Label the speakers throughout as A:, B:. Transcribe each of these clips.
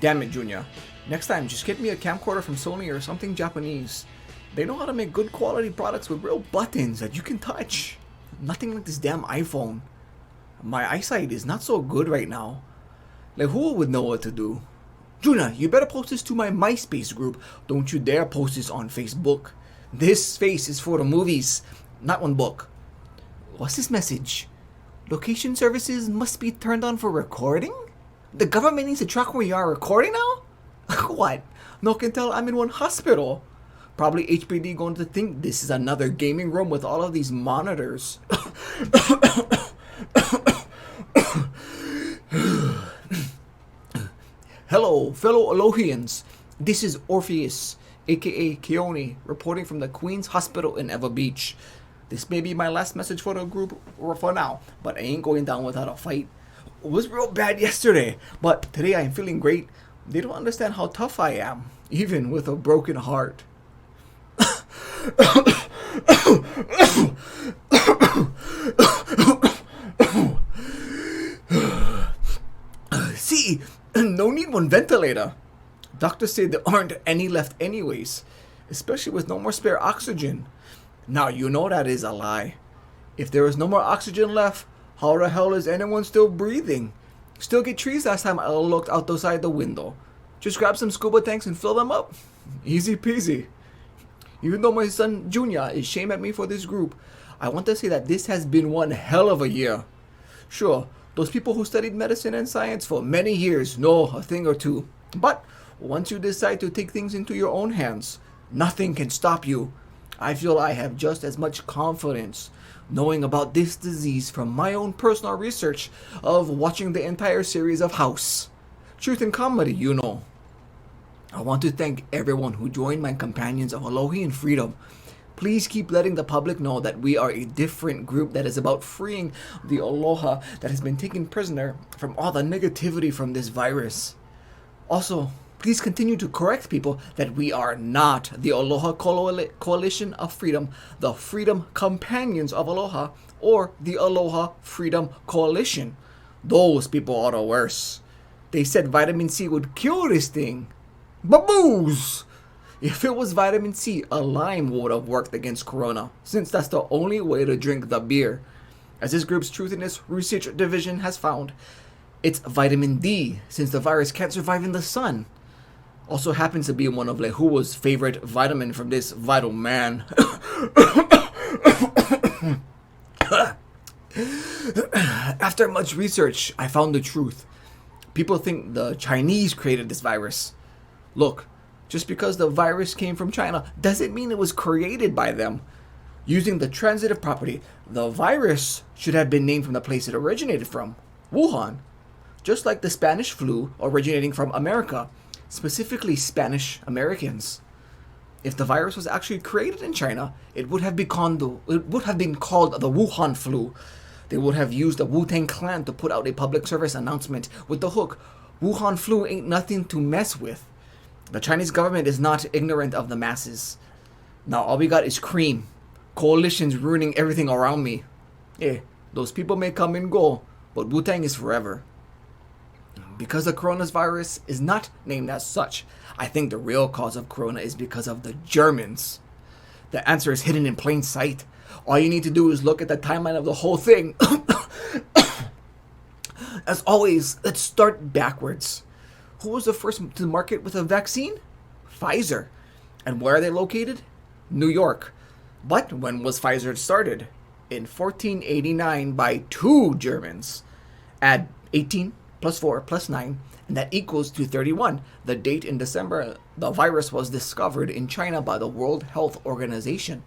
A: Damn it, Junior. Next time, just get me a camcorder from Sony or something Japanese. They know how to make good quality products with real buttons that you can touch. Nothing like this damn iPhone. My eyesight is not so good right now. Like, who would know what to do? Juna, you better post this to my MySpace group. Don't you dare post this on Facebook. This space is for the movies, not one book. What's this message? Location services must be turned on for recording? The government needs to track where you are recording now? What? No can tell I'm in one hospital. Probably HPD going to think this is another gaming room with all of these monitors. Hello, fellow Elohians. This is Orpheus, aka Keone, reporting from the Queen's Hospital in Eva Beach. This may be my last message for the group for now, but I ain't going down without a fight. It was real bad yesterday, but today I'm feeling great. They don't understand how tough I am, even with a broken heart. See, no need one ventilator. Doctors say there aren't any left anyways, especially with no more spare oxygen. Now you know that is a lie. If there is no more oxygen left, how the hell is anyone still breathing? Still get trees last time I looked out outside the window. Just grab some scuba tanks and fill them up. Easy peasy. Even though my son Junior is shame at me for this group, I want to say that this has been one hell of a year. Sure, those people who studied medicine and science for many years know a thing or two. But once you decide to take things into your own hands, nothing can stop you. I feel I have just as much confidence knowing about this disease from my own personal research of watching the entire series of House. Truth and comedy, you know. I want to thank everyone who joined my companions of Alohi and Freedom. Please keep letting the public know that we are a different group that is about freeing the Aloha that has been taken prisoner from all the negativity from this virus. Also, please continue to correct people that we are not the Aloha Coalition of Freedom, the Freedom Companions of Aloha, or the Aloha Freedom Coalition. Those people are the worst. They said vitamin C would cure this thing. Baboos! If it was vitamin C, a lime would have worked against corona, since that's the only way to drink the beer. As this group's Truthiness Research Division has found, it's vitamin D, since the virus can't survive in the sun. Also happens to be one of Lehua's favorite vitamin from this vital man. After much research, I found the truth. People think the Chinese created this virus. Look, just because the virus came from China doesn't mean it was created by them. Using the transitive property, the virus should have been named from the place it originated from, Wuhan. Just like the Spanish flu originating from America, specifically Spanish Americans. If the virus was actually created in China, it would have been called the Wuhan flu. They would have used the Wu-Tang Clan to put out a public service announcement with the hook, Wuhan flu ain't nothing to mess with. The Chinese government is not ignorant of the masses. Now all we got is cream. Coalitions ruining everything around me. Yeah, those people may come and go, but Wu-Tang is forever. Because the coronavirus is not named as such, I think the real cause of corona is because of the Germans. The answer is hidden in plain sight. All you need to do is look at the timeline of the whole thing. As always, let's start backwards. Who was the first to market with a vaccine? Pfizer. And where are they located? New York. But when was Pfizer started? In 1489 by two Germans. Add 18 plus 4 plus 9, and that equals to 31. The date in December the virus was discovered in China by the World Health Organization.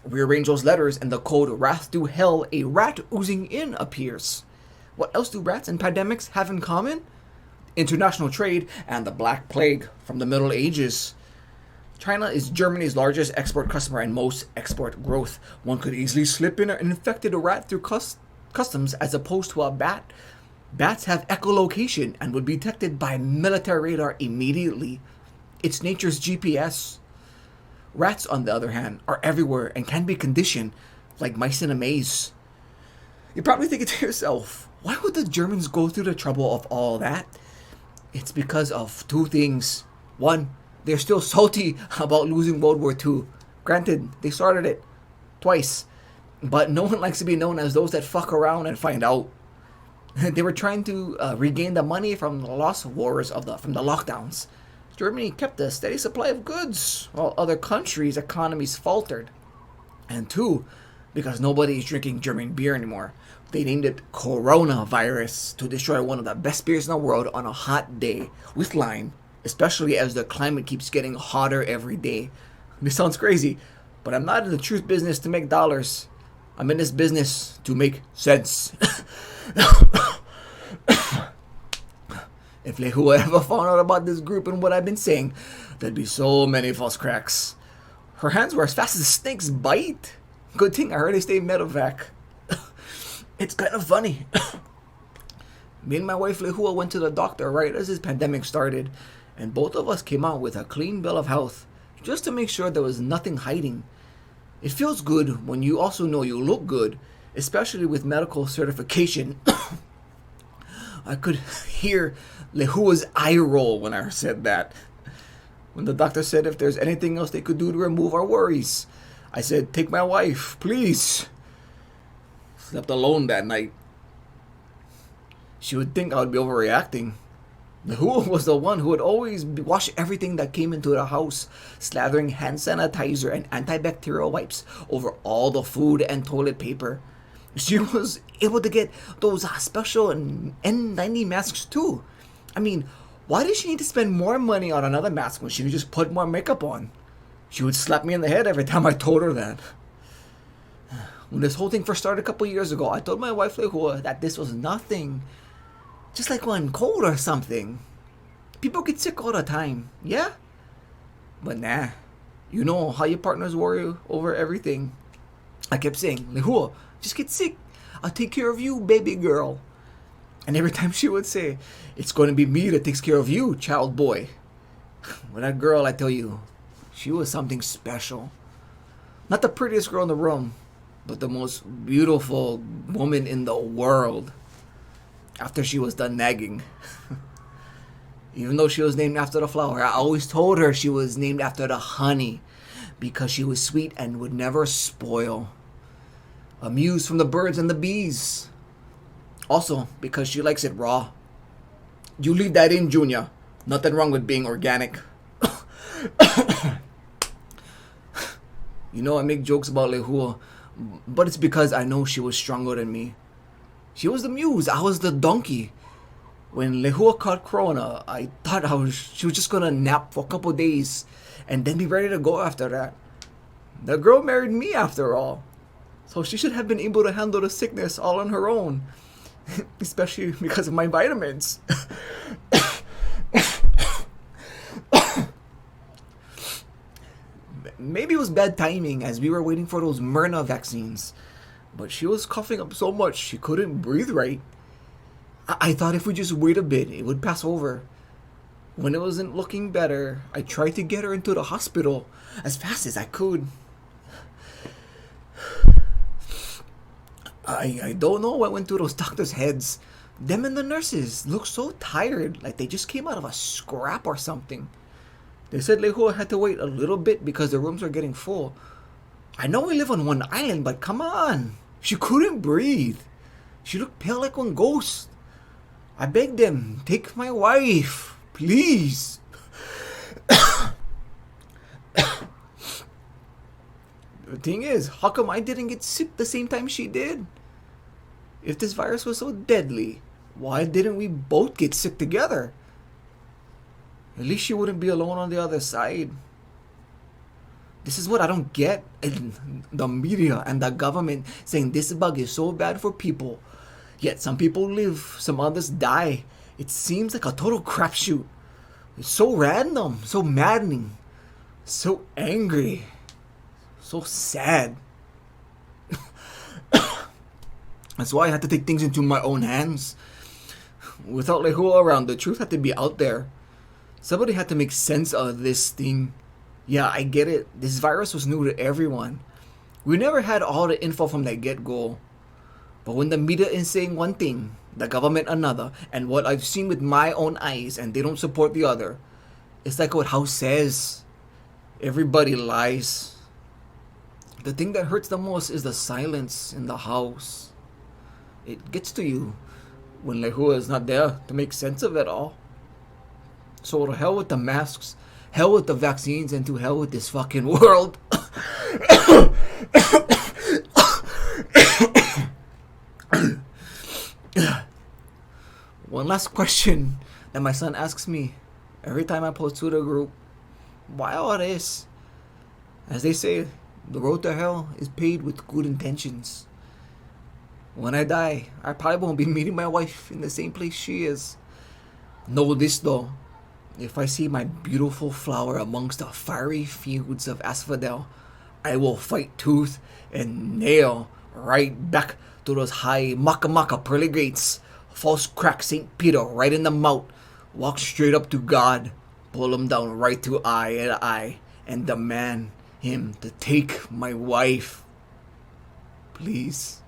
A: Rearrange those letters and the code wrath to hell, a rat oozing in appears. What else do rats and pandemics have in common? International trade and the Black Plague from the Middle Ages. China is Germany's largest export customer and most export growth. One could easily slip in an infected rat through customs as opposed to a bat. Bats have echolocation and would be detected by military radar immediately. It's nature's GPS. Rats, on the other hand, are everywhere and can be conditioned like mice in a maze. You're probably thinking to yourself, why would the Germans go through the trouble of all that? It's because of two things. One, they're still salty about losing World War II. Granted, they started it twice, but no one likes to be known as those that fuck around and find out. They were trying to regain the money from the lost wars from the lockdowns. Germany kept a steady supply of goods, while other countries' economies faltered. And two, because nobody is drinking German beer anymore, they named it coronavirus to destroy one of the best beers in the world on a hot day with lime, especially as the climate keeps getting hotter every day. This sounds crazy, but I'm not in the truth business to make dollars. I'm in this business to make sense. If Lehua ever found out about this group and what I've been saying, there'd be so many false cracks. Her hands were as fast as a snake's bite. Good thing I heard they stay medevac. It's kind of funny. Me and my wife Lehua went to the doctor right as this pandemic started, and both of us came out with a clean bill of health, just to make sure there was nothing hiding. It feels good when you also know you look good, especially with medical certification. I could hear Lehua's eye roll when I said that. When the doctor said if there's anything else they could do to remove our worries, I said, take my wife, please. Slept alone that night. She would think I would be overreacting. Lehua was the one who would always wash everything that came into the house, slathering hand sanitizer and antibacterial wipes over all the food and toilet paper. She was able to get those special N90 masks too. I mean, why did she need to spend more money on another mask when she could just put more makeup on? She would slap me in the head every time I told her that. When this whole thing first started a couple years ago, I told my wife Lehua that this was nothing. Just like one cold or something. People get sick all the time, yeah? But nah. You know how your partners worry over everything. I kept saying, Lehua, just get sick. I'll take care of you, baby girl. And every time she would say, it's going to be me that takes care of you, child boy. Well, that girl, I tell you, she was something special. Not the prettiest girl in the room, but the most beautiful woman in the world. After she was done nagging. Even though she was named after the flower, I always told her she was named after the honey, because she was sweet and would never spoil. A muse from the birds and the bees. Also, because she likes it raw. You leave that in, Junior. Nothing wrong with being organic. You know, I make jokes about Lehua, but it's because I know she was stronger than me. She was the muse, I was the donkey. When Lehua caught corona, I thought she was just gonna nap for a couple days and then be ready to go after that. The girl married me after all, so she should have been able to handle the sickness all on her own. Especially because of my vitamins. Maybe it was bad timing as we were waiting for those Myrna vaccines. But she was coughing up so much she couldn't breathe right. I thought if we just wait a bit, it would pass over. When it wasn't looking better, I tried to get her into the hospital as fast as I could. I don't know what went through those doctors' heads. Them and the nurses looked so tired, like they just came out of a scrap or something. They said Lehua had to wait a little bit because the rooms were getting full. I know we live on one island, but come on. She couldn't breathe. She looked pale like one ghost. I begged them, take my wife, please. The thing is, how come I didn't get sick the same time she did? If this virus was so deadly, why didn't we both get sick together? At least she wouldn't be alone on the other side. This is what I don't get. The media and the government saying this bug is so bad for people. Yet some people live, some others die. It seems like a total crapshoot. It's so random, so maddening, so angry, so sad. That's why I had to take things into my own hands. Without Lehua around, the truth had to be out there. Somebody had to make sense of this thing. Yeah, I get it. This virus was new to everyone. We never had all the info from the get-go. But when the media is saying one thing, the government another, and what I've seen with my own eyes, and they don't support the other, it's like what House says. Everybody lies. The thing that hurts the most is the silence in the house. It gets to you when Lehua is not there to make sense of it all. So to hell with the masks, hell with the vaccines, and to hell with this fucking world. One last question that my son asks me every time I post to the group. Why all this? As they say, the road to hell is paved with good intentions. When I die, I probably won't be meeting my wife in the same place she is. Know this though, if I see my beautiful flower amongst the fiery fields of asphodel, I will fight tooth and nail right back to those high maka pearly gates, false crack St. Peter right in the mouth, walk straight up to God, pull him down right to eye and eye, and demand him to take my wife. Please.